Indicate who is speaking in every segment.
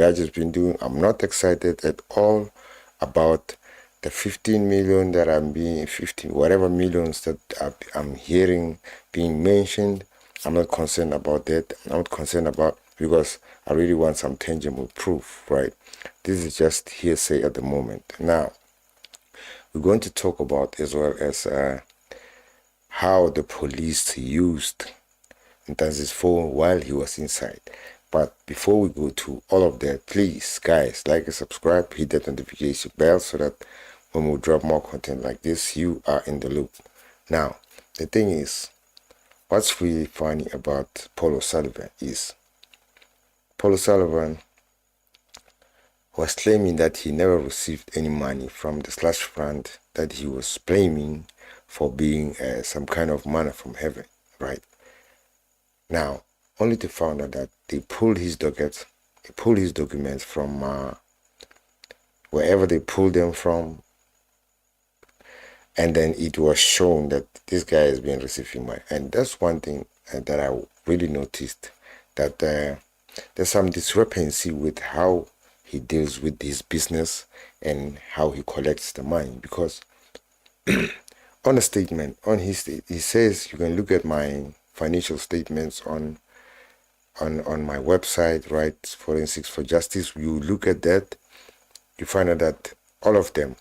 Speaker 1: I just been doing. I'm not excited at all about the 15 million that I'm being 15 whatever millions that I'm hearing being mentioned. I'm not concerned about that. I'm not concerned about, because I really want some tangible proof, right? This is just hearsay at the moment. Now we're going to talk about, as well as how the police used Ntanzi's phone while he was inside. But before we go to all of that, please, guys, like and subscribe, hit that notification bell so that when we drop more content like this, you are in the loop. Now, the thing is, what's really funny about Paulo Sullivan is Paulo Sullivan was claiming that he never received any money from the slush fund that he was blaming for being some kind of manna from heaven, right? Now, only to find out that they pulled his documents from wherever they pulled them from, and then it was shown that this guy has been receiving money. And that's one thing that I really noticed, that there's some discrepancy with how he deals with his business and how he collects the money. Because on a statement, he says, you can look at my financial statements on my website, right? Forensics for Justice. You look at that, you find out that all of them,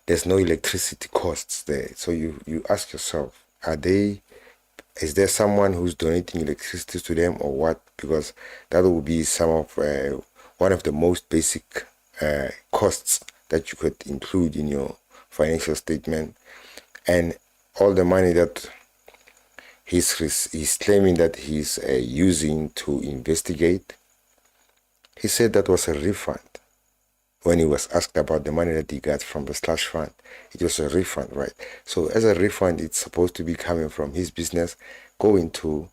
Speaker 1: there's no electricity costs there. So you ask yourself, is there someone who's donating electricity to them or what? Because that will be some of one of the most basic costs that you could include in your financial statement. And all the money that he's claiming that he's using to investigate, he said that was a refund. When he was asked about the money that he got from the slush fund, it was a refund, right? So as a refund, it's supposed to be coming from his business, going to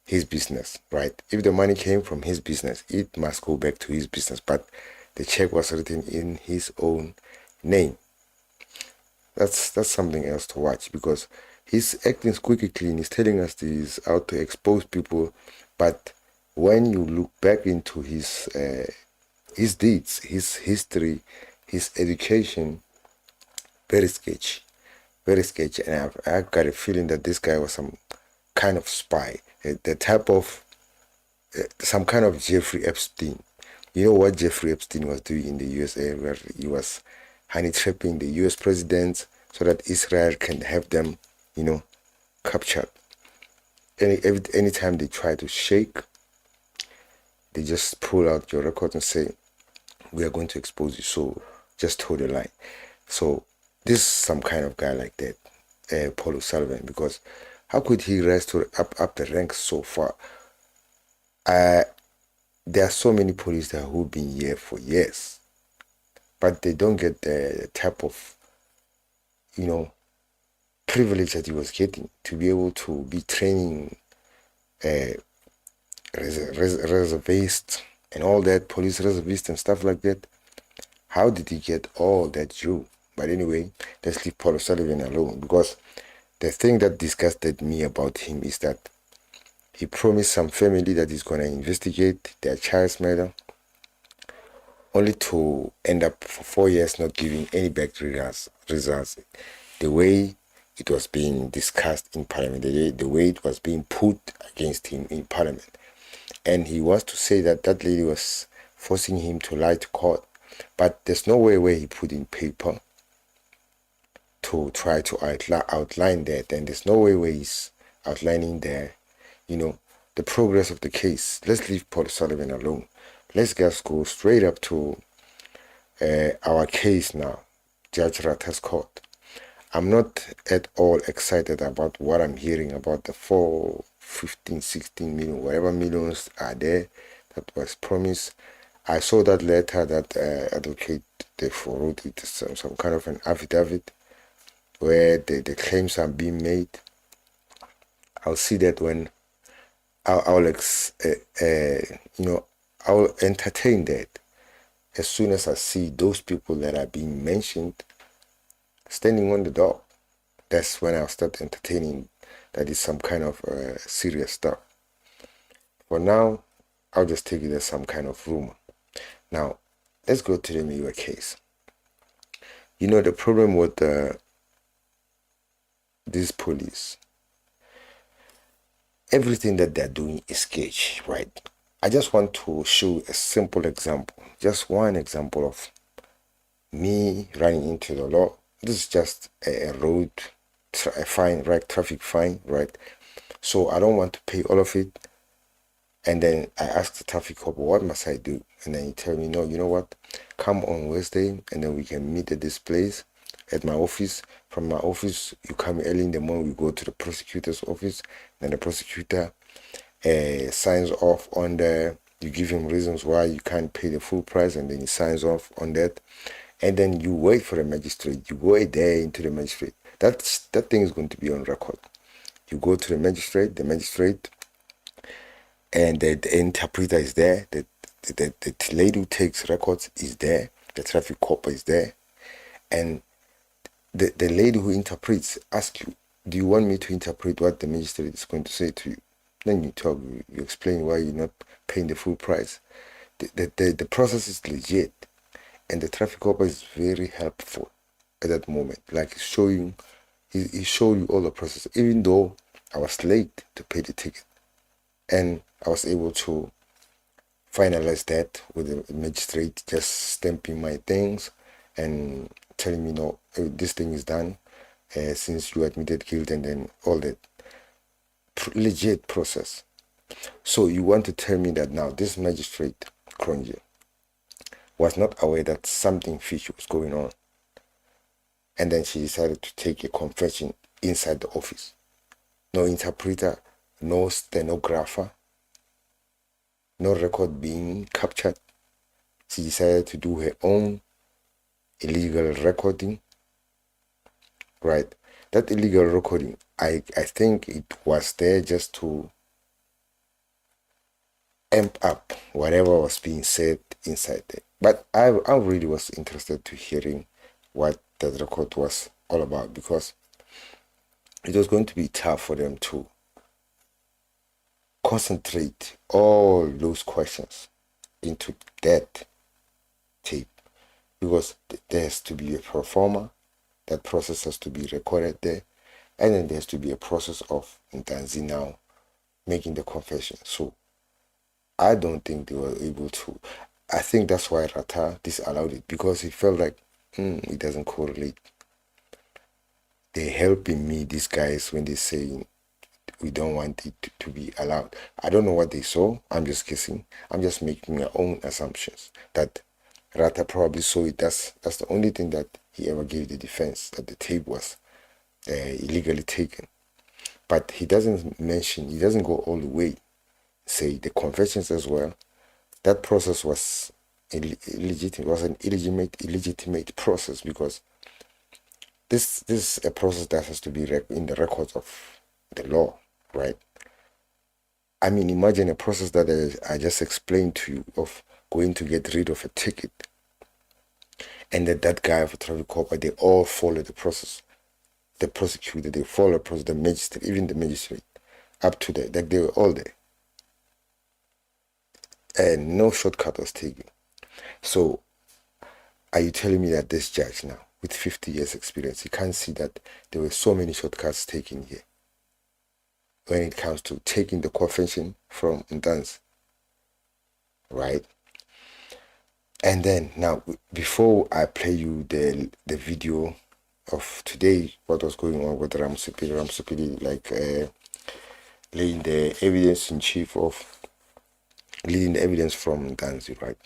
Speaker 1: his business, right? If the money came from his business, it must go back to his business. But the check was written in his own name. That's something else to watch, because he's acting squeaky clean. He's telling us he's out to expose people, but when you look back into his deeds, his history, his education, very sketchy, very sketchy. And I've got a feeling that this guy was some kind of spy, the type of some kind of Jeffrey Epstein. You know what Jeffrey Epstein was doing in the USA, where he was honey trapping the US presidents so that Israel can have them, captured. Anytime they try to shake, they just pull out your record and say, we are going to expose you, so just hold the line. So this is some kind of guy like that, Paulo Sullivan, because how could he rise to up the ranks so far? There are so many police that who've been here for years, but they don't get the type of privilege that he was getting, to be able to be training reservists and all that, police reservists and stuff like that. How did he get all that due? But anyway, let's leave Paulo Sullivan alone, because the thing that disgusted me about him is that he promised some family that he's going to investigate their child's murder, only to end up for 4 years not giving any back results. The way it was being discussed in Parliament, the way it was being put against him in Parliament. And he wants to say that that lady was forcing him to lie to court. But there's no way where he put in paper to try to outline that. And there's no way where he's outlining the progress of the case. Let's leave Paulo Sullivan alone. Let's just go straight up to our case now, Judge Rata's court. I'm not at all excited about what I'm hearing about the 4, 15, 16 million, whatever millions are there that was promised. I saw that letter that Advocate therefore wrote. It some kind of an affidavit where the claims are being made. I'll see that when I'll entertain that as soon as I see those people that are being mentioned standing on the door. That's when I'll start entertaining that is some kind of serious stuff. For now, I'll just take it as some kind of rumor. Now, let's go to the Miwa case. The problem with these police, everything that they're doing is sketchy, right? I just want to show a simple example, just one example of me running into the law. This is just a road a fine, right? Traffic fine, right? So I don't want to pay all of it. And then I ask the traffic cop, what must I do? And then he tell me, no, you know what? Come on Wednesday, and then we can meet at this place at my office. From my office, you come early in the morning, we go to the prosecutor's office. Then the prosecutor signs off on you give him reasons why you can't pay the full price, and then he signs off on that. And then you wait for the magistrate. You go a day into the magistrate. That thing is going to be on record. You go to the magistrate, and the interpreter is there. The lady who takes records is there. The traffic cop is there. And the lady who interprets asks you, do you want me to interpret what the magistrate is going to say to you? Then you talk, you explain why you're not paying the full price. The process is legit. And the traffic cop is very helpful at that moment. Like he showed you all the process, even though I was late to pay the ticket. And I was able to finalize that with the magistrate just stamping my things and telling me, no, this thing is done since you admitted guilt, and then all that legit process. So you want to tell me that now this magistrate, Kronje, was not aware that something fishy was going on, and then she decided to take a confession inside the office. No interpreter, no stenographer, no record being captured. She decided to do her own illegal recording, right? That illegal recording, I think it was there just to amp up whatever was being said inside there. But I really was interested to hearing what that record was all about, because it was going to be tough for them to concentrate all those questions into that tape, because there has to be a performer. That process has to be recorded there, and then there has to be a process of Ntanzi now making the confession. So I don't think they were able to. I think that's why Rata disallowed it, because he felt like it doesn't correlate. They're helping me, these guys, when they say we don't want it to be allowed. I don't know what they saw. I'm just guessing. I'm just making my own assumptions that Rata probably saw it. That's the only thing that he ever gave the defense, that the tape was illegally taken. But he doesn't go all the way, say the confessions as well. That process was illegitimate. Was an illegitimate process, because this is a process that has to be in the records of the law, right? I mean, imagine a process that I just explained to you, of going to get rid of a ticket, and that guy of a traffic cop, they all follow the process. The prosecutor, they follow the process, the magistrate, even the magistrate, up to that, like they were all there. And no shortcut was taken. So, are you telling me that this judge now, with 50 years experience, he can't see that there were so many shortcuts taken here when it comes to taking the confession from Ntanzi, right? And then now, before I play you the video of today, what was going on with Ramsipili, like laying the evidence in chief of leading the evidence from Ntanzi, right?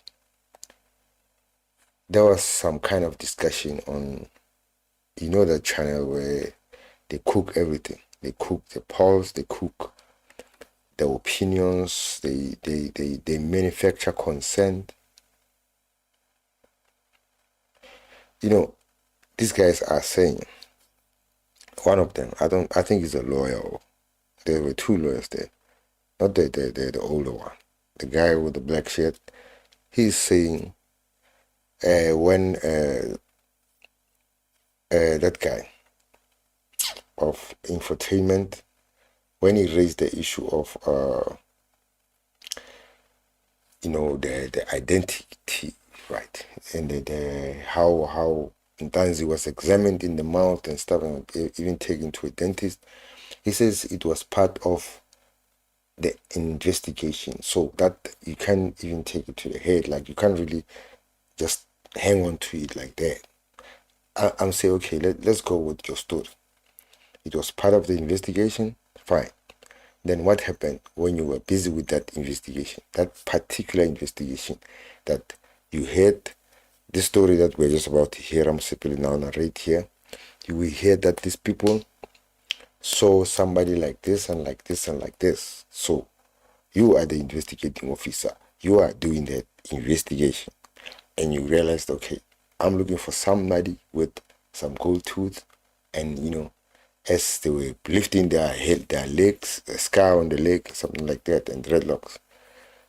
Speaker 1: There was some kind of discussion on, the channel where they cook everything. They cook the polls, they cook the opinions, they manufacture consent. These guys are saying, one of them, I think he's a lawyer. There were two lawyers there, not the older one, the guy with the black shirt. He's saying when that guy of infotainment, when he raised the issue of the identity, right? And how Ntanzi was examined in the mouth and stuff, and even taken to a dentist. He says it was part of the investigation, so that you can't even take it to the head. Like, you can't really just hang on to it like that. I'm saying, okay, let's go with your story. It was part of the investigation, fine. Then what happened when you were busy with that investigation, that particular investigation, that you heard this story that we're just about to hear, I'm simply now narrate here. You will hear that these people saw somebody like this and like this and like this. So you are the investigating officer. You are doing that investigation. And you realized, okay, I'm looking for somebody with some gold tooth. And, as they were lifting their head, their legs, a scar on the leg, something like that, and dreadlocks.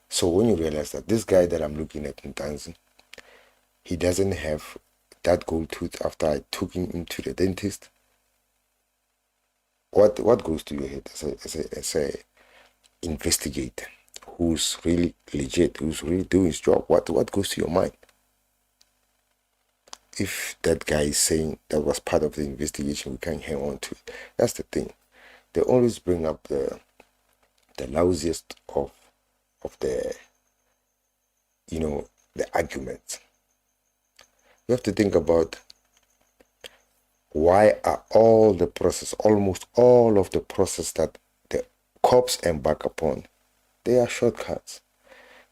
Speaker 1: So when you realize that this guy that I'm looking at in Ntanzi, he doesn't have that gold tooth after I took him to the dentist, what goes to your head as a investigator who's really legit, who's really doing his job? What goes to your mind? If that guy is saying that was part of the investigation, we can't hang on to it. That's the thing. They always bring up the lousiest of the the arguments. You have to think about, why are almost all of the process that the cops embark upon, they are shortcuts.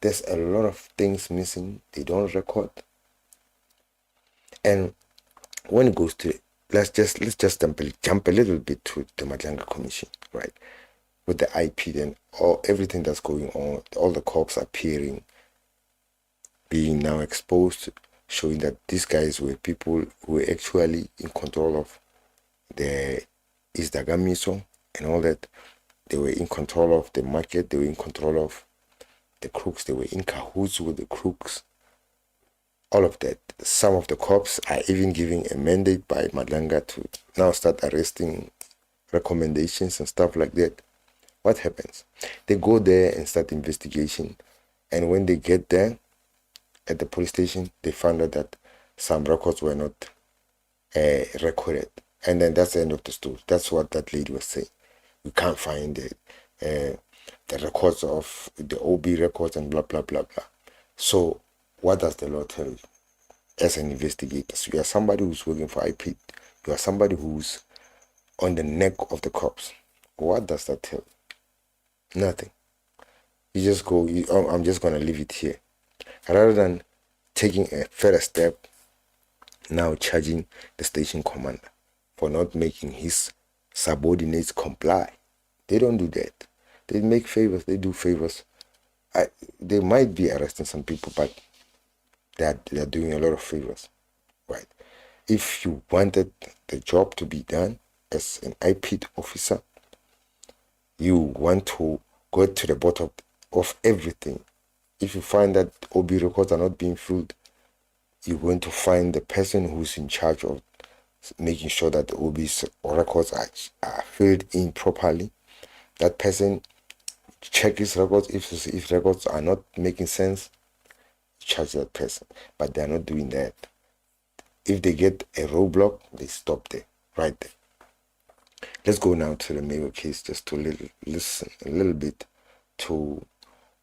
Speaker 1: There's a lot of things missing. They don't record. And when it goes to, let's just jump a little bit to the Madlanga Commission, right? With the IP, then everything that's going on, all the cops appearing, being now exposed, showing that these guys were people who were actually in control of the Isdagamiso and all that. They were in control of the market. They were in control of the crooks. They were in cahoots with the crooks. All of that. Some of the cops are even giving a mandate by Madlanga to now start arresting, recommendations and stuff like that. What happens? They go there and start investigation. And when they get there, at the police station, they found out that some records were not recorded. And then that's the end of the story. That's what that lady was saying. We can't find the records of the OB records and blah, blah, blah, blah. So what does the law tell you as an investigator? So you are somebody who's working for IP. You are somebody who's on the neck of the cops. What does that tell you? Nothing. You just go, I'm just going to leave it here. Rather than taking a further step, now charging the station commander for not making his subordinates comply. They don't do that. They make favors, they do favors. They might be arresting some people, but they're doing a lot of favors, right? If you wanted the job to be done as an IP officer, you want to go to the bottom of everything. If you find that OB records are not being filled, you're going to find the person who's in charge of making sure that the OB's records are filled in properly. That person check his records. If records are not making sense, charge that person. But they're not doing that. If they get a roadblock, they stop there, right there. Let's go now to the Mayo case, just to listen a little bit to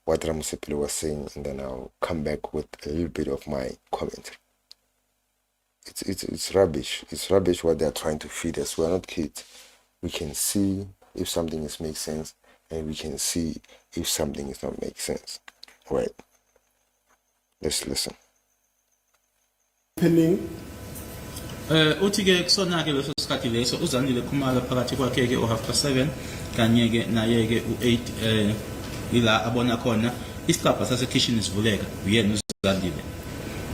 Speaker 1: what Ramusepile was saying, and then I'll come back with a little bit of my commentary. It's rubbish. It's rubbish what they're trying to feed us. We're not kids. We can see if something is make sense, and we can see if something is not make sense. Right. Let's listen.
Speaker 2: Uthi-ke kusona-ke leso sikhathi leso uZandile Khumalo phakathi kwakhe-ke u-7:30 kanye-ke naye-ke u-8 ila abona khona isicabha sasekitchen sivuleka uyena uZandile.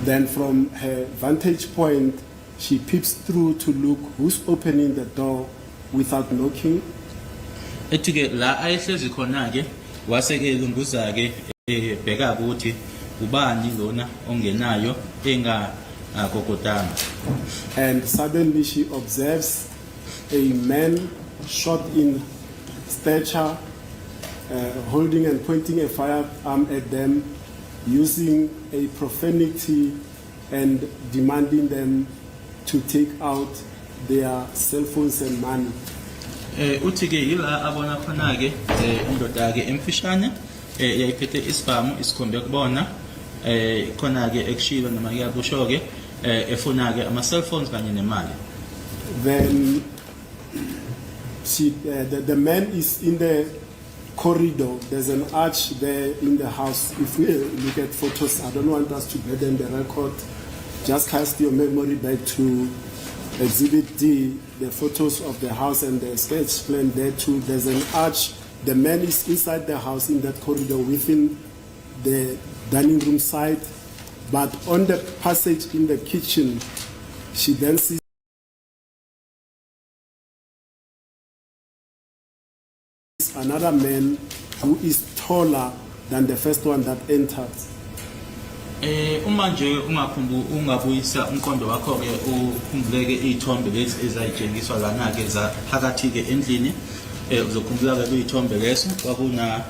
Speaker 3: Then from her vantage point, she peeps through to look who's opening the door without knocking.
Speaker 2: Ethi-ke la ayehlezi khona-ke wase-ke lunguza-ke bheka ukuthi ubani lona ongenayo engakokotanga.
Speaker 3: And suddenly she observes a man short in stature, holding and pointing a firearm at them, using a profanity and demanding them to take out their cell phones and money.
Speaker 2: Uthi ke yila abona khona ke indoda ke emfishane yayiphethe isibhamu isikhombe kubona khona ke ekushilo noma kuyakusho ke efuna ke ama cell phones kanye nemali.
Speaker 3: Then the man is in the corridor. There's an arch there in the house. If we look at photos, I don't want us to burden the record. Just cast your memory back to Exhibit D, the photos of the house and the sketch plan there too. There's an arch. The man is inside the house in that corridor within the dining room side. But on the passage in the kitchen, she then sees another man who is taller than the first one that entered.
Speaker 2: Uma nje ungabuyisa umqondo wakho ke ukhumbuleke izithombe lezi ezayitshengiswa lana ke za phakathi ke endlini uzokhumbula ke izithombe leso kwakuna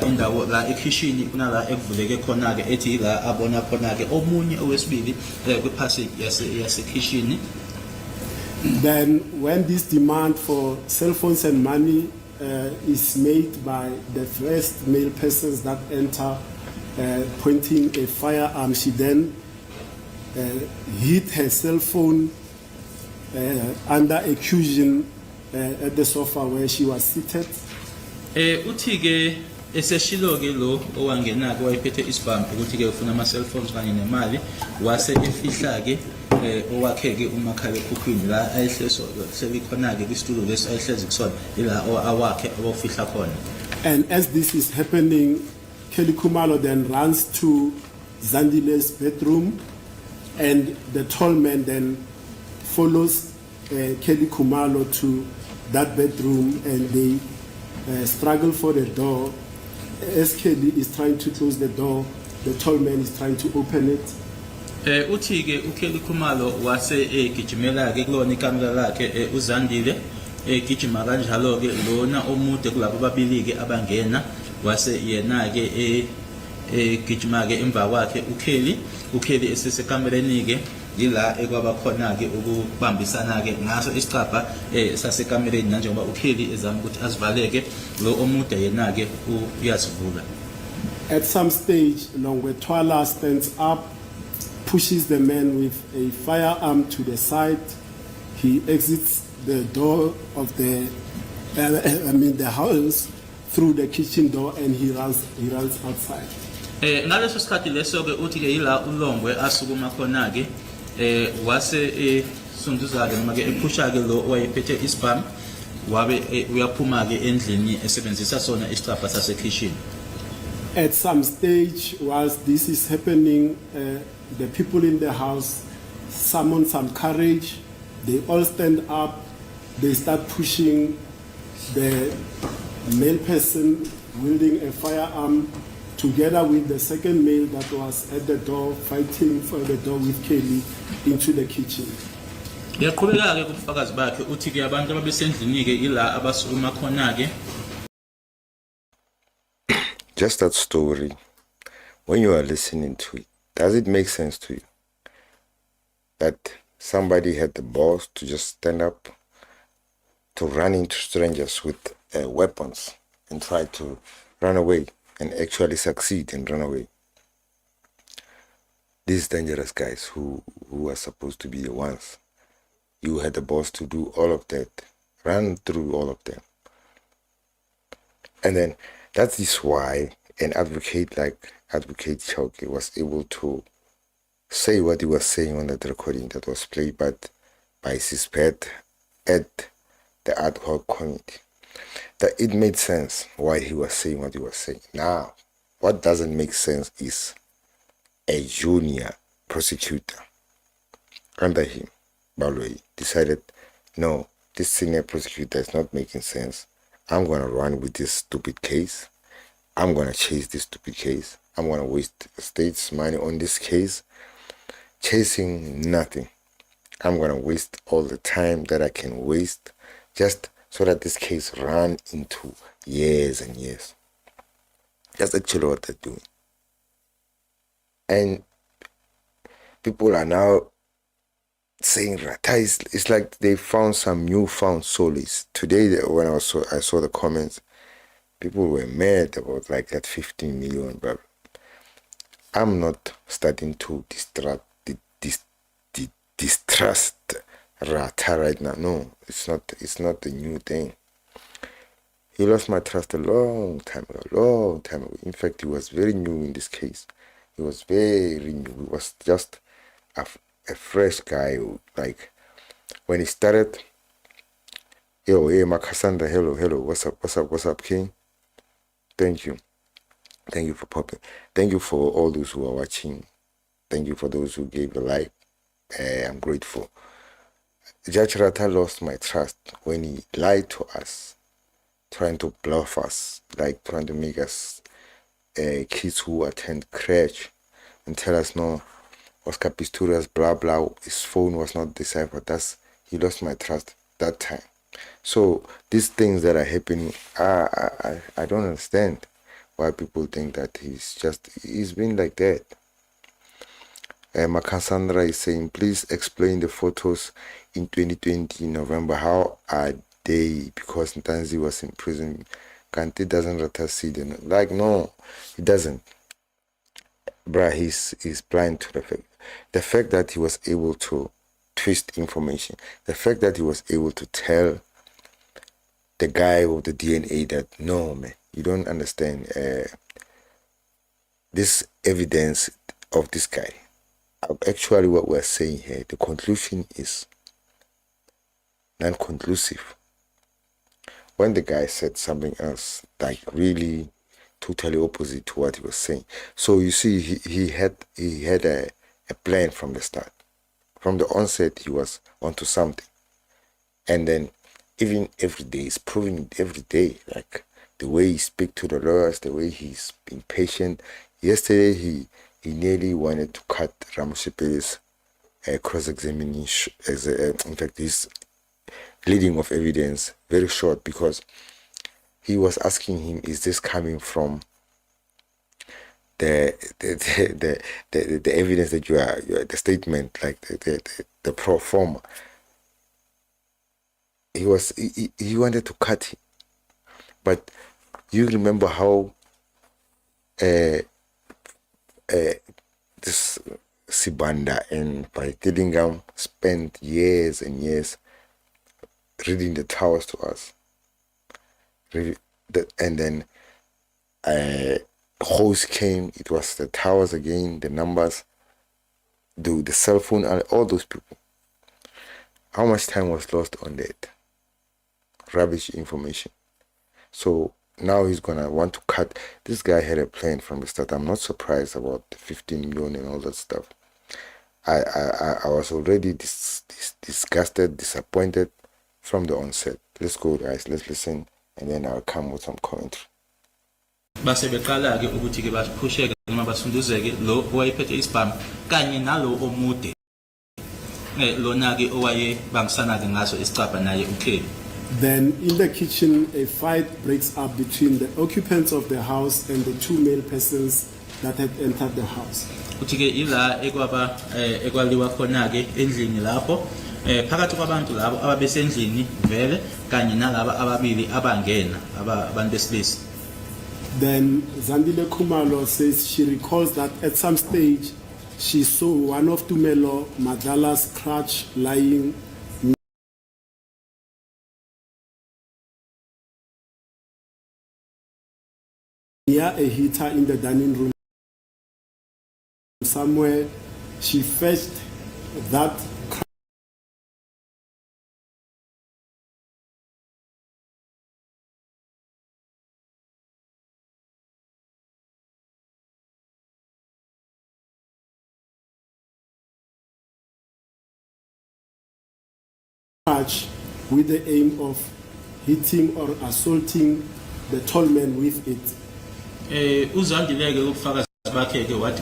Speaker 2: indawo la ekitchen kunala ekuvuleke khona ke ethi la abona khona ke omunye owesibili kwepassage yase kitchen.
Speaker 3: Then when this demand for cell phones and money is made by the first male persons that enter pointing a firearm, she then hit her cell phone under a cushion at the sofa where she was seated.
Speaker 2: Uthi ke eseshilo ke lo owangena ke wayiphethe isibhamu ukuthi ke ufuna ama cell phones kanye nemali wase efihla ke owakhe ke umakhala ekhukhwini la ayihleso selikhona ke kwisitulo lesi ayihlezi kusona ila awakhe awufihla khona.
Speaker 3: And as this is happening, Kelly Khumalo then runs to Zandile's bedroom, and the tall man then follows Kelly Khumalo to that bedroom, and they struggle for the door. As Kelly is trying to close the door, the tall man is trying to open it.
Speaker 2: Uthi ke uKelly Khumalo wase egijimela ke kulona ikamela lakhe uZandile egijima kanjalo ke lona omude kulabo babili ke abangena wase yena ke egijima ke emva kwakhe uKelly esesekamereni ke yila ekwaba khona ke ukubambisana ke ngaso isicapha sasekamereni njengoba uKelly ezama ukuthi asivaleke lo omude yena ke uyasivula.
Speaker 3: At some stage, Longwethwala stands up, pushes the man with a firearm to the side. He exits the door of the house through the kitchen door, and he runs outside.
Speaker 2: Ngaleso sikhathi leso ke uthi ke yila uLongwe asukuma khona ke wase sunduza ke noma ke ephusha ke lo wayephethe isibhamu wabe uyaphuma ke endlini esebenzisa sona isicapha sase kitchen.
Speaker 3: At some stage, whilst this is happening, the people in the house summon some courage. They all stand up. They start pushing the male person wielding a firearm together with the second male that was at the door fighting for the door with Kelly into the kitchen.
Speaker 2: Yaqhubeka ke kubufakazi bakhe uthi ke abantu ababesendlini ke ila abasukuma khona ke.
Speaker 1: Just that story, when you are listening to it, does it make sense to you that somebody had the balls to just stand up, to run into strangers with weapons and try to run away and actually succeed and run away? These dangerous guys who are supposed to be the ones, you had the balls to do all of that, run through all of them. And then that is why an advocate like Advocate Chauke was able to say what he was saying on that recording that was played by CISPET at the ad hoc committee. That it made sense why he was saying what he was saying. Now, what doesn't make sense is a junior prosecutor under him, Baloi, decided, no, this senior prosecutor is not making sense. I'm going to run with this stupid case. I'm going to chase this stupid case. I'm going to waste the state's money on this case, chasing nothing. I'm going to waste all the time that I can waste just so that this case run into years and years. That's actually what they're doing. And people are now saying Rata is, it's like they found some newfound solace. Today, when I saw the comments, people were mad about like that 15 million, but I'm not starting to distrust Rata right now. No, it's not a new thing. He lost my trust a long time ago. In fact, he was very new in this case. He was very new. He was just a fresh guy. Like, when he started, yo, hey, Cassandra, hello, what's up, King? Thank you for popping. Thank you for all those who are watching. Thank you for those who gave a like. I'm grateful. Judge Rata lost my trust when he lied to us, trying to bluff us, like trying to make us kids who attend crèche and tell us no, Oscar Pistorius, blah blah, his phone was not deciphered. He lost my trust that time. So these things that are happening, I don't understand why people think that he's been like that. Cassandra is saying, please explain the photos in 2020 November. How are they? Because Ntanzi was in prison. Kante doesn't let us see them. Like, no, he doesn't. Bruh, he's blind to the fact that he was able to twist information. The fact that he was able to tell the guy with the DNA that, no, man, you don't understand. This evidence of this guy. Actually, what we're saying here, the conclusion is non-conclusive. When the guy said something else, like really totally opposite to what he was saying. So you see, he had a plan from the start. From the onset, he was onto something. And then even every day, he's proving it every day. Like the way he speaks to the lawyers, the way he's been patient. Yesterday, he nearly wanted to cut Ramusipeli's cross-examination, in fact, his leading of evidence very short, because he was asking him, is this coming from the evidence that you are the statement, like the pro forma. He wanted to cut it, but you remember how this Sibanda and by Dillingham spent years and years reading the towers to us. And then host came, it was the towers again, the numbers, the cell phone, all those people. How much time was lost on that rubbish information? So now he's gonna want to cut. This guy had a plan from the start. I'm not surprised about the 15 million and all that stuff. I was already disgusted, disappointed from the onset. Let's go, guys. Let's listen, and then I'll come with some commentary.
Speaker 2: Base beqala ke ukuthi ke baphusheke noma basunduzeke lo owayephethe isibhamu kanye nalo omude lona ke owaye bangisana ke ngaso isicapha naye ukheli.
Speaker 3: Then in the kitchen, a fight breaks up between the occupants of the house and the two male persons that had entered the house.
Speaker 2: Uthi ke ila ekwaliwa khona ke endlini lapho phakathi kwabantu labo ababesendlini vele kanye nalabo ababili abangena abantu besilisa.
Speaker 3: Then Zandile Kumalo says she recalls that at some stage she saw one of Tumelo Madala's crutch lying near a heater in the dining room. Somewhere she fetched that crutch with the aim of hitting or assaulting the tall man with it.
Speaker 2: Uzandileke ukufaka bakhe ke wathi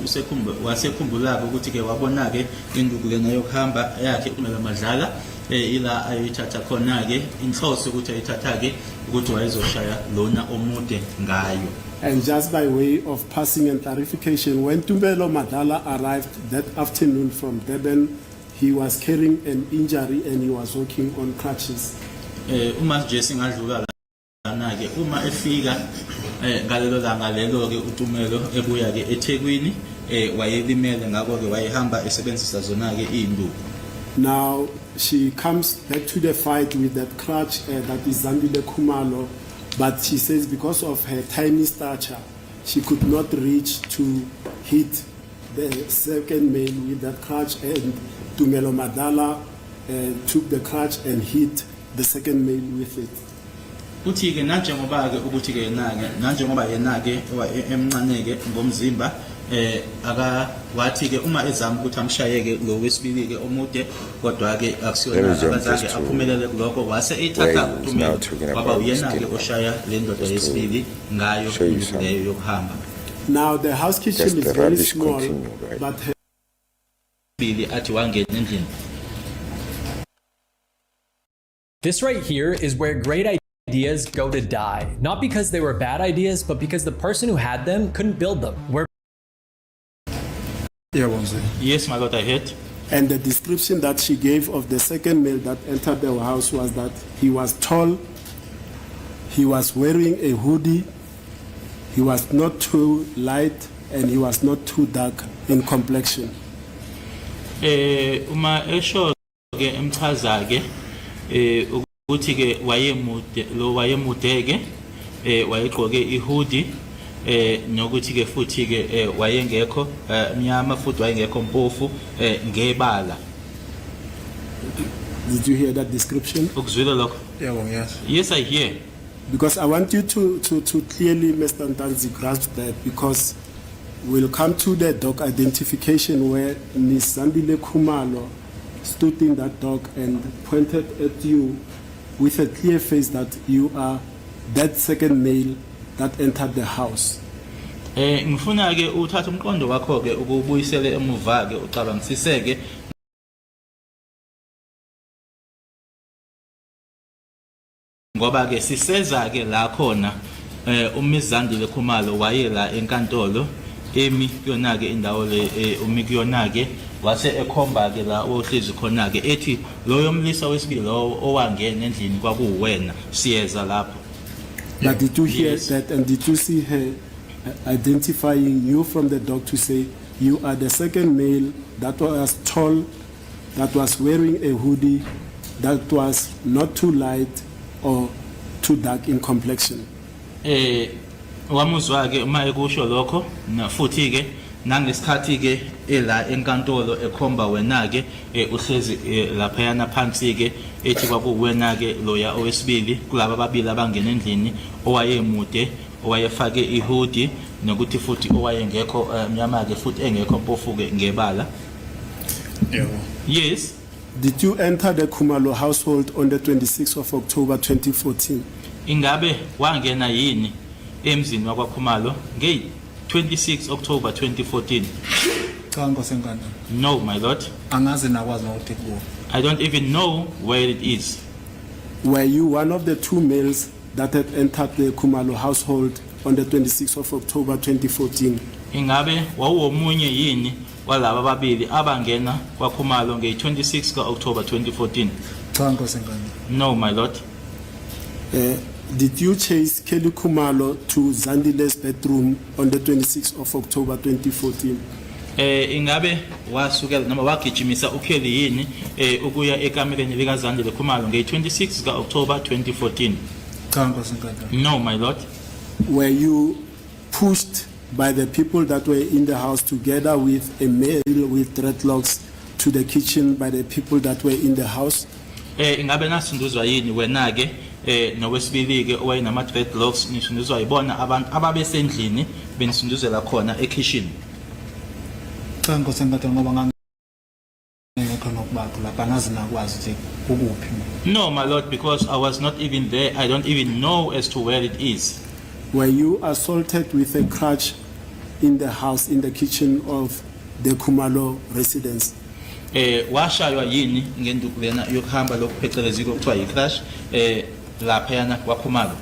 Speaker 2: wasekhumbula ukuthi ke wabona ke induku lena yokuhamba yakhe kumele madlala ila ayithatha khona ke inhloso ukuthi ayithatha ke ukuthi wayezoshaya lona omude ngayo.
Speaker 3: And just by way of passing and clarification, when Tumbelo Madala arrived that afternoon from Durban, he was carrying an injury and he was walking on crutches.
Speaker 2: Uma Jesse ngadlula lana ke uma efika ngalelo langa lelo ke uTumelo ebuya ke eThekwini wayelimele ngakho ke wayehamba esebenzisa zona ke induku.
Speaker 3: Now she comes back to the fight with that crutch that is Zandile Khumalo, but she says because of her tiny stature, she could not reach to hit the second male with that crutch, and Tumelo Madala took the crutch and hit the second male with it.
Speaker 2: Uthi ke nanjengoba ke ukuthi ke nanjengoba yena ke emncane ke ngomzimba aka wathi ke uma ezama ukuthi amshaye ke lo wesibili ke omude kodwa ke akusiyona abazange aphumelele kuloko wase ethatha uTumelo baba uyena ke oshaya le ndoda yesibili ngayo leyo yokuhamba.
Speaker 3: Now the house kitchen is very small, but her
Speaker 2: athi wangena endlini.
Speaker 4: This right here is where great ideas go to die. Not because they were bad ideas, but because the person who had them couldn't build them.
Speaker 2: Yes, my Lord, I heard.
Speaker 3: And the description that she gave of the second male that entered the house was that he was tall, he was wearing a hoodie, he was not too light, and he was not too dark in complexion.
Speaker 2: Uma esho ke emchaza ke ukuthi ke wayemude lo wayemude ke wayegqoke ihoodie nokuthi ke futhi ke wayengekho mnyama futhi wayengekho mpofu ngebala.
Speaker 3: Did you hear that description?
Speaker 2: Ukuzwile lokho?
Speaker 3: Yes.
Speaker 2: Yes, I hear.
Speaker 3: Because I want you to clearly, Mr. Ntanzi, grasp that, because we'll come to the dog identification where Ms. Zandile Khumalo stood in that dog and pointed at you with a clear face that you are that second male that entered the house.
Speaker 2: Ngifuna ke uthatha umqondo wakho ke ukubuyisele emuva ke ucabangisiseke ngoba ke siseza ke la khona uMzandile Khumalo wayela enkantolo emi kuyona ke indawo le umi kuyona ke wase ekhomba ke la ohlezi khona ke ethi lo yomlisa wesibili lo owangena endlini kwakuwena siyeza lapho.
Speaker 3: But did you hear that, and did you see her identifying you from the dog to say you are the second male that was tall, that was wearing a hoodie, that was not too light or too dark in complexion?
Speaker 2: Wamuzwa ke uma ekusho lokho na futhi ke nangesikhathi ke ela enkantolo ekhomba wena ke uhlezi lapha yana phansi ke ethi kwakuwena ke loya owesibili kulabo ababili abangena endlini owayemude owayefake ihoodie nokuthi futhi owayengekho mnyama ke futhi engekho mpofu ke ngebala. Yes.
Speaker 3: Did you enter the Khumalo household on the 26th of October 2014?
Speaker 2: Ingabe wangena yini emzini wakwaKhumalo nge 26 October 2014? No, my lord. I don't even know where it is.
Speaker 3: Were you one of the two males that had entered the Khumalo household on the 26th of October 2014?
Speaker 2: Ingabe wawumunye yini walaba ababili abangena kwaKhumalo nge 26 ka October 2014? No, my lord.
Speaker 3: Did you chase Kelly Khumalo to Zandile's bedroom on the 26th of October 2014?
Speaker 2: Ingabe wasukela noma wagijimisa uKelly yini ukuya ekameleni lika Zandile Khumalo nge 26 ka October 2014? No, my lord.
Speaker 3: Were you pushed by the people that were in the house together with a male with dreadlocks to the kitchen by the people that were in the house?
Speaker 2: Ingabe nasinduzwa yini wena ke nowesibili ke owayinama dreadlocks nisinduzwa yibona abantu ababesendlini benisinduzela khona ekitchen? No, my lord, because I was not even there. I don't even know as to where it is.
Speaker 3: Were you assaulted with a crutch in the house, in the kitchen of the Khumalo residence.
Speaker 2: Washaywa yini ngenduku lena yokuhamba lokuphecelezile okuthiwa yi-crash laphayana kwakhumalo?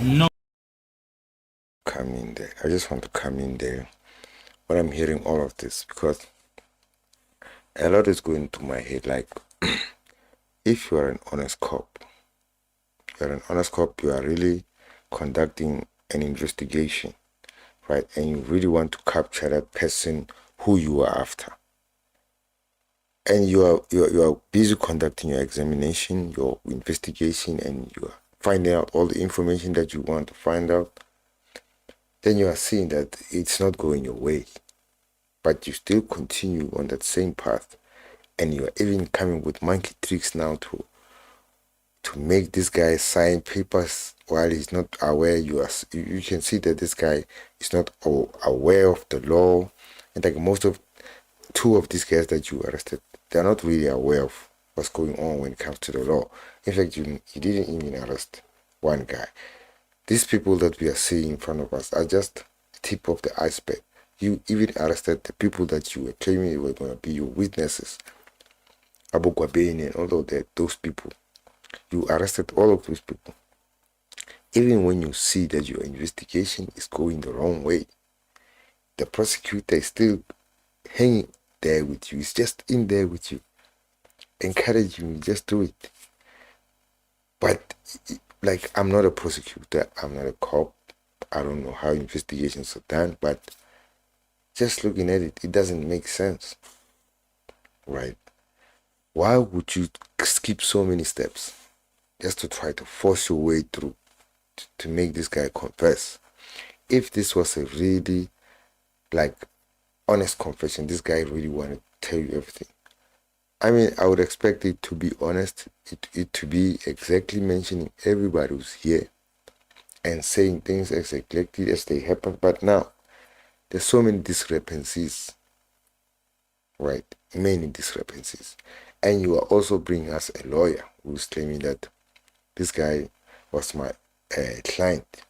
Speaker 2: No.
Speaker 1: Come in there. I just want to come in there when I'm hearing all of this, because a lot is going to my head. Like, if you are an honest cop, you are really conducting an investigation, right? And you really want to capture that person who you are after. And you are busy conducting your examination, your investigation, and you are finding out all the information that you want to find out. Then you are seeing that it's not going your way, but you still continue on that same path, and you are even coming with monkey tricks now to make this guy sign papers while he's not aware. You can see that this guy is not aware of the law, and like two of these guys that you arrested, they're not really aware of what's going on when it comes to the law. In fact, you didn't even arrest one guy. These people that we are seeing in front of us are just the tip of the iceberg. You even arrested the people that you were claiming were going to be your witnesses, Abu Gwabeni and all of that, those people. You arrested all of those people. Even when you see that your investigation is going the wrong way, the prosecutor is still hanging there with you. It's just in there with you, encouraging you, just do it. But like, I'm not a prosecutor, I'm not a cop, I don't know how investigations are done, but just looking at it, it doesn't make sense, right? Why would you skip so many steps just to try to force your way through to make this guy confess? If this was a really like honest confession, this guy really wanted to tell you everything, I mean, I would expect it to be honest, it to be exactly mentioning everybody who's here and saying things exactly as they happen. But now, there's so many discrepancies, right? Many discrepancies. And you are also bringing us a lawyer who's claiming that this guy was my client,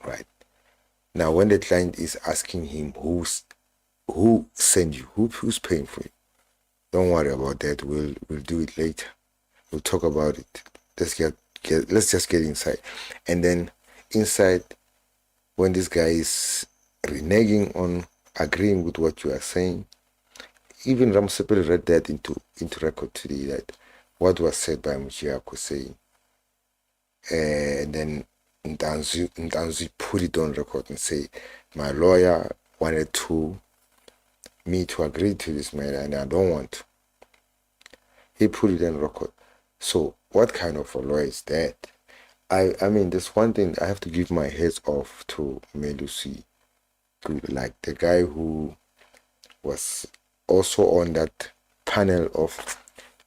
Speaker 1: right? Now, when the client is asking him who sent you, who's paying for you, don't worry about that. We'll do it later. We'll talk about it. Let's just get inside. And then inside, when this guy is reneging on agreeing with what you are saying, even Ramsepel read that into record today, that what was said by Muchiako saying, and then Ntanzi put it on record and say, my lawyer wanted me to agree to this matter, and I don't want to. He put it on record. So what kind of a lawyer is that? I mean, there's one thing I have to give my heads off to Melusi, like the guy who was also on that panel of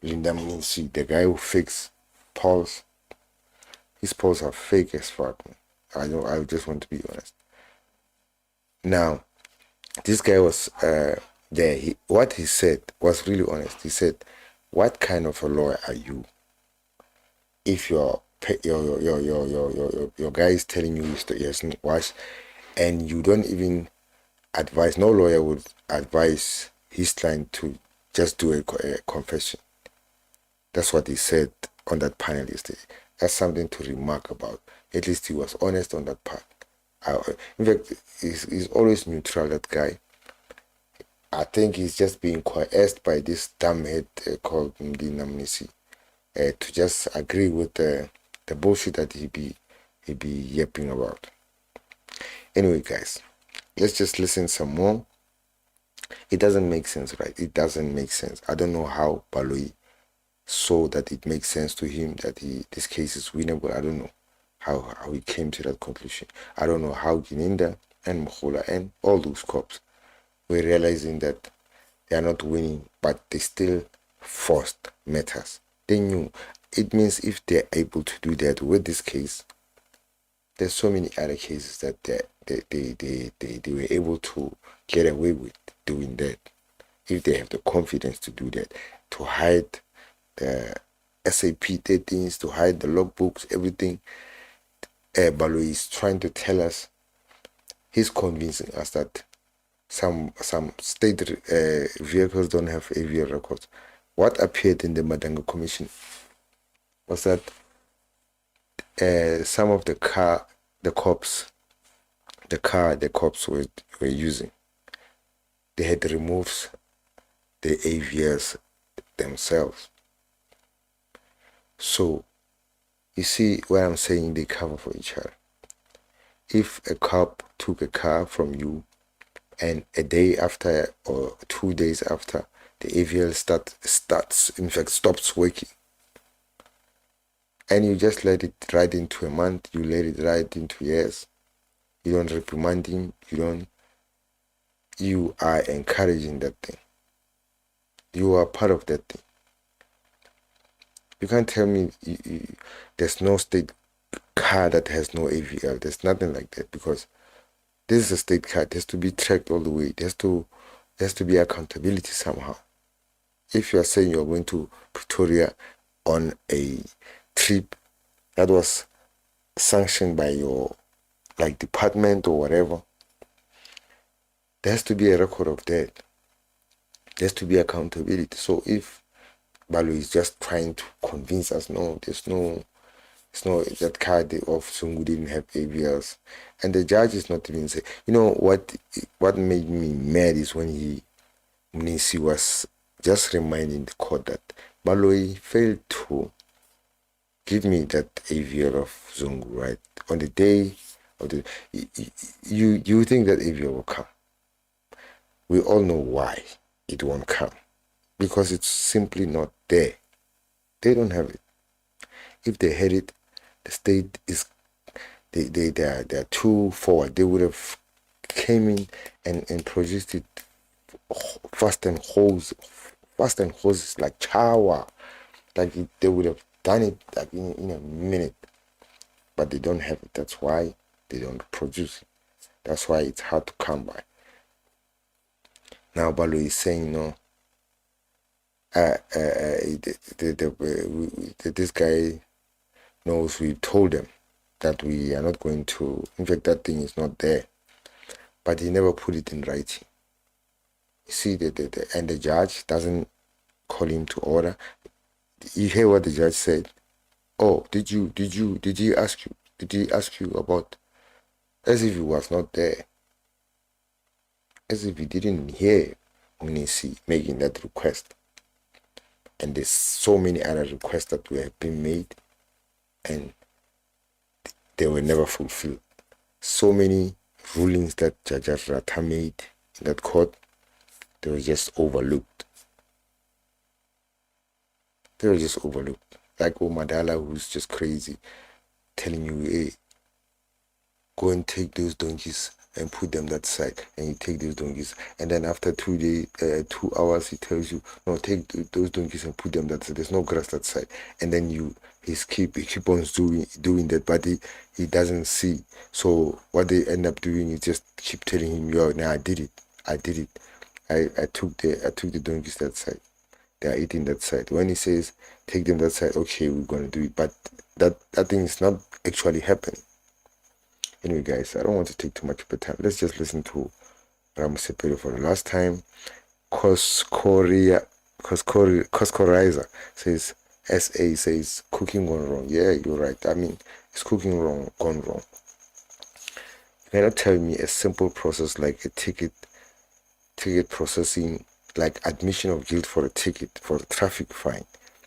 Speaker 1: Linda Mnisi, the guy who fixed polls. His polls are fake as fuck, man. I just want to be honest. Now, this guy was there. What he said was really honest. He said, what kind of a lawyer are you if your guy is telling you he hasn't watched, and you don't even advise? No lawyer would advise his client to just do a confession. That's what he said on that panel yesterday. That's something to remark about. At least he was honest on that part. In fact, he's always neutral, that guy. I think he's just being coerced by this dumbhead called Linda Mnisi to just agree with the bullshit that he be yapping about. Anyway, guys, let's just listen some more. It doesn't make sense, right? It doesn't make sense. I don't know how Baloi saw that it makes sense to him that this case is winnable. I don't know how he came to that conclusion. I don't know how Gininda and Mukhola and all those cops were realizing that they are not winning, but they still forced matters. They knew. It means if they're able to do that with this case, there's so many other cases that they were able to get away with doing that. If they have the confidence to do that, to hide the SAP 13s, to hide the logbooks, everything. Balo is trying to tell us, he's convincing us that some state vehicles don't have AVL records. What appeared in the Madanga Commission was that some of the cops were using, they had removed the AVLs themselves. So you see what I'm saying, they cover for each other. If a cop took a car from you and a day after or 2 days after, the AVL stops working, and you just let it ride into a month, you let it ride into years, you don't reprimand him, you are encouraging that thing. You are part of that thing. You can't tell me there's no state car that has no AVL. There's nothing like that, because this is a state car. It has to be tracked all the way. There has to be accountability somehow. If you are saying you're going to Pretoria on a trip that was sanctioned by your department or whatever, there has to be a record of that. There has to be accountability. So if Balo is just trying to convince us, no, it's no, that car of Sungu didn't have AVLs, and the judge is not even saying. You know what made me mad is when Mnisi was just reminding the court that Baloyi failed to give me that AVL of Zungu, right? On the day of the, you think that AVL will come. We all know why it won't come. Because it's simply not there. They don't have it. If they had it, the state is, they're too forward. They would have came in and produced it fast and hoses like chawa. They would have done it in a minute. But they don't have it. That's why they don't produce it. That's why it's hard to come by. Now Balo is saying, no, this guy knows we told them that we are not going to, in fact, that thing is not there, but he never put it in writing. You see, and the judge doesn't call him to order. You hear what the judge said? Oh, did he ask you about, as if he was not there, as if he didn't hear Mnisi making that request. And there's so many other requests that have been made and they were never fulfilled. So many rulings that Judge Rata made in that court, they were just overlooked. Like Madala, who's just crazy, telling you, hey, go and take those donkeys and put them that side, and you take those donkeys, and then after 2 hours he tells you, no, take those donkeys and put them that side. There's no grass that side, and then he keep on doing that, but he doesn't see. So what they end up doing is just keep telling him, yo, nah, I did it. I took the donkeys that side. They are eating that side. When he says take them that side, okay, we're gonna do it, but that thing is not actually happening. Anyway, guys, I don't want to take too much of the time. Let's just listen to Ramusepelo for the last time. Koskoriza says, SA says, cooking gone wrong. Yeah, you're right. I mean, it's cooking gone wrong. You cannot tell me a simple process like a ticket processing, like admission of guilt for a ticket, for a traffic fine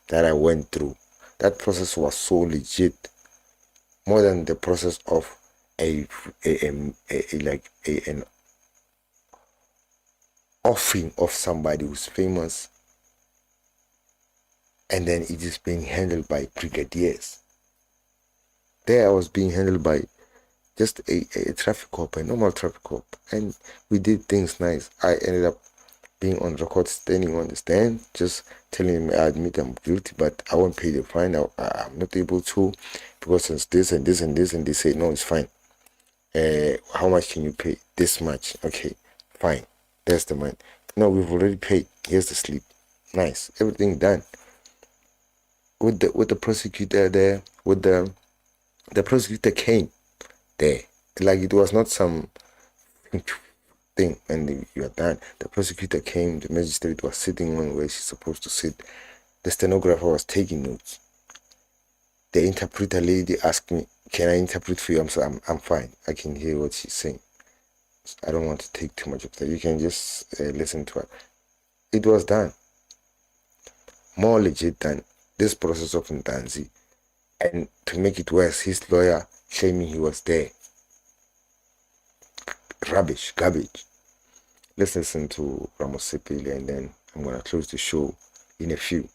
Speaker 1: that I went through. That process was so legit, more than the process of an offering of somebody who's famous, and then it is being handled by brigadiers. There I was being handled by just a traffic cop, a normal traffic cop, and we did things nice. I ended up being on record, standing on the stand, just telling him I admit I'm guilty, but I won't pay the fine. I'm not able to, because it's this and this and this, and they say no, it's fine. How much can you pay? This much. Okay, fine. There's the money. No, we've already paid. Here's the slip. Nice. Everything done. With the prosecutor there, the prosecutor came there. Like it was not some thing, and you are done. The prosecutor came, the magistrate was sitting on where she's supposed to sit, the stenographer was taking notes. The interpreter lady asked me, "Can I interpret for you?" I'm fine. I can hear what she's saying. I don't want to take too much of that. You can just listen to her. It was done. More legit than this process of Ntanzi. And to make it worse, his lawyer claiming he was there. Rubbish, garbage. Let's listen to Ramos Sepili, and then I'm going to close the show in a few.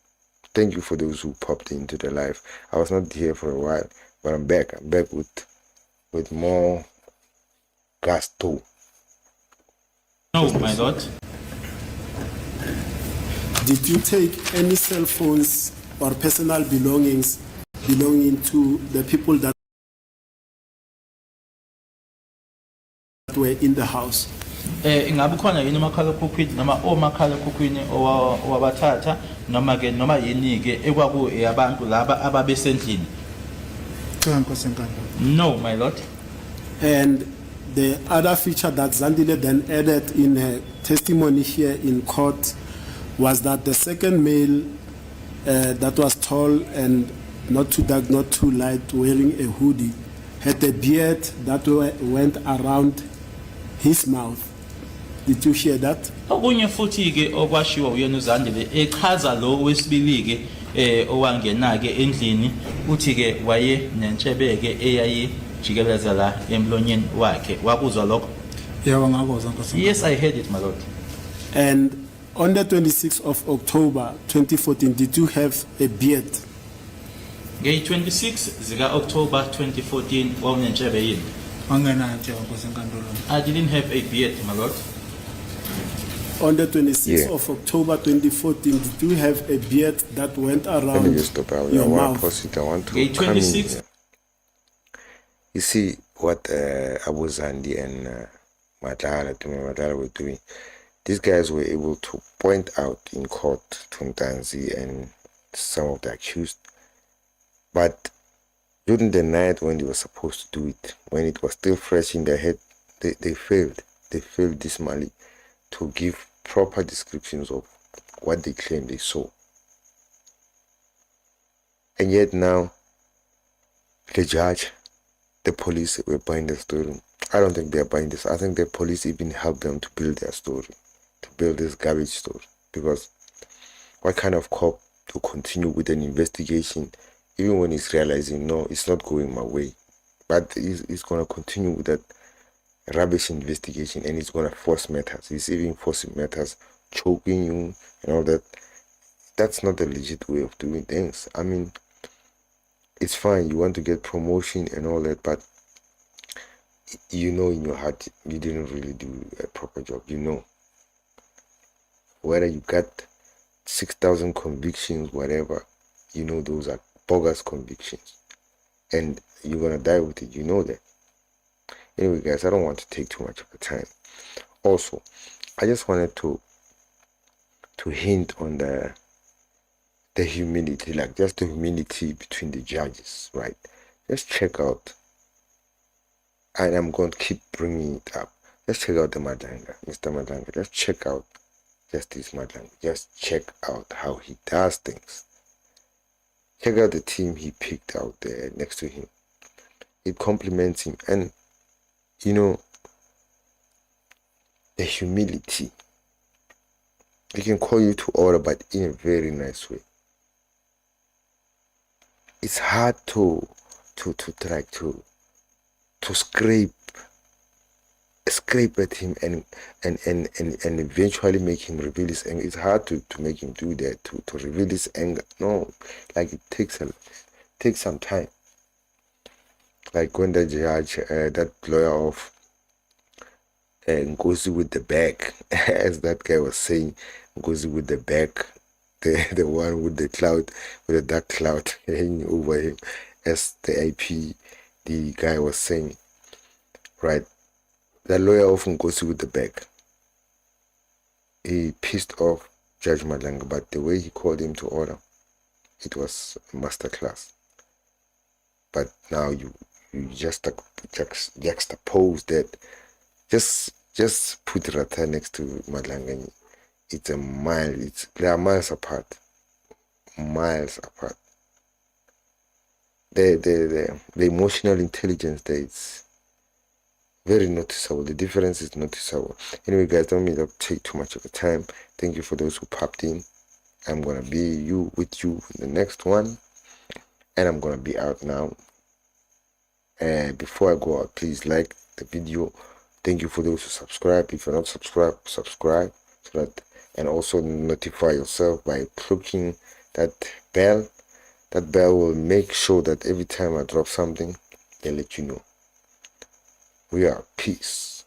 Speaker 1: Thank you for those who popped into the live. I was not here for a while, but I'm back. I'm back with more gusto.
Speaker 2: No, my lord.
Speaker 3: Did you take any cell phones or personal belongings belonging to the people that were in the house?
Speaker 2: Ingabe khona yini umakhalekhukhwini noma omakhalekhukhwini owabathatha noma ke noma yini ke ekwaku yabantu laba ababesendlini? No, my lord.
Speaker 3: And the other feature that Zandile then added in her testimony here in court was that the second male that was tall and not too dark, not too light, wearing a hoodie, had a beard that went around his mouth. Did you hear that?
Speaker 2: Okunye futhi ke okwashiwo uyena uZandile echaza lo wesibili ke owangena ke endlini uthi ke waye nentshebeke eyayi jikeleza la emlonyeni wakhe. Wakuzwa lokho?
Speaker 5: Yebo ngakuzwa Nkosi.
Speaker 2: Yes, I heard it, my lord.
Speaker 3: And on the 26th of October 2014, did you have a beard?
Speaker 2: Nge 26 zika October 2014 wawunentshebe yini?
Speaker 5: Angenayo Nkosi enkantolo.
Speaker 2: I didn't have a beard, my lord.
Speaker 3: On the 26th
Speaker 1: Yeah.
Speaker 3: of October 2014, did you have a beard that went
Speaker 1: Let me
Speaker 3: around
Speaker 1: just stop out. I
Speaker 3: your
Speaker 1: want to
Speaker 3: mouth?
Speaker 1: proceed. I want to
Speaker 2: Okay,
Speaker 1: come in
Speaker 2: 26.
Speaker 1: here. You see what Abu Zandi and Madala were doing. These guys were able to point out in court to Ntanzi and some of the accused. But during the night when they were supposed to do it, when it was still fresh in their head, they failed. They failed dismally to give proper descriptions of what they claim they saw. And yet now, the judge, the police were buying the story. I don't think they're buying this. I think the police even helped them to build their story, to build this garbage story. Because what kind of cop to continue with an investigation even when he's realizing, no, it's not going my way, but he's going to continue with that rubbish investigation, and he's going to force matters. He's even forcing matters, choking you and all that. That's not a legit way of doing things. I mean, it's fine, you want to get promotion and all that, but you know in your heart you didn't really do a proper job. You know, whether you got 6,000 convictions, whatever, you know those are bogus convictions, and you're gonna die with it. You know that. Anyway, guys, I don't want to take too much of the time. Also, I just wanted to hint on the humility, like just the humility between the judges, right? Just check out, and I'm going to keep bringing it up. Just check out the Madanga, Mr. Madanga. Just check out Justice Madanga. Just check out how he does things. Check out the team he picked out there next to him. It compliments him, and you know, the humility. He can call you to order, but in a very nice way. It's hard to scrape at him and eventually make him reveal his anger. It's hard to make him do that, to reveal his anger. No, like it takes some time. Like when the judge, that lawyer of Ngozi with the bag, as that guy was saying, Ngozi with the bag, the one with the cloud, with the dark cloud hanging over him, as the IP, the guy was saying, right? The lawyer of Ngozi with the bag, he pissed off Judge Malanga, but the way he called him to order, it was a masterclass. But now you you just juxtapose that. Just put Rata next to Madlangani. It's a mile. They are miles apart. Miles apart. The emotional intelligence there is very noticeable. The difference is noticeable. Anyway, guys, don't mean to take too much of the time. Thank you for those who popped in. I'm gonna be with you in the next one, and I'm gonna be out now. And before I go out, please like the video. Thank you for those who subscribe. If you're not subscribed, subscribe, so that, and also notify yourself by clicking that bell. That bell will make sure that every time I drop something, they'll let you know. We are peace.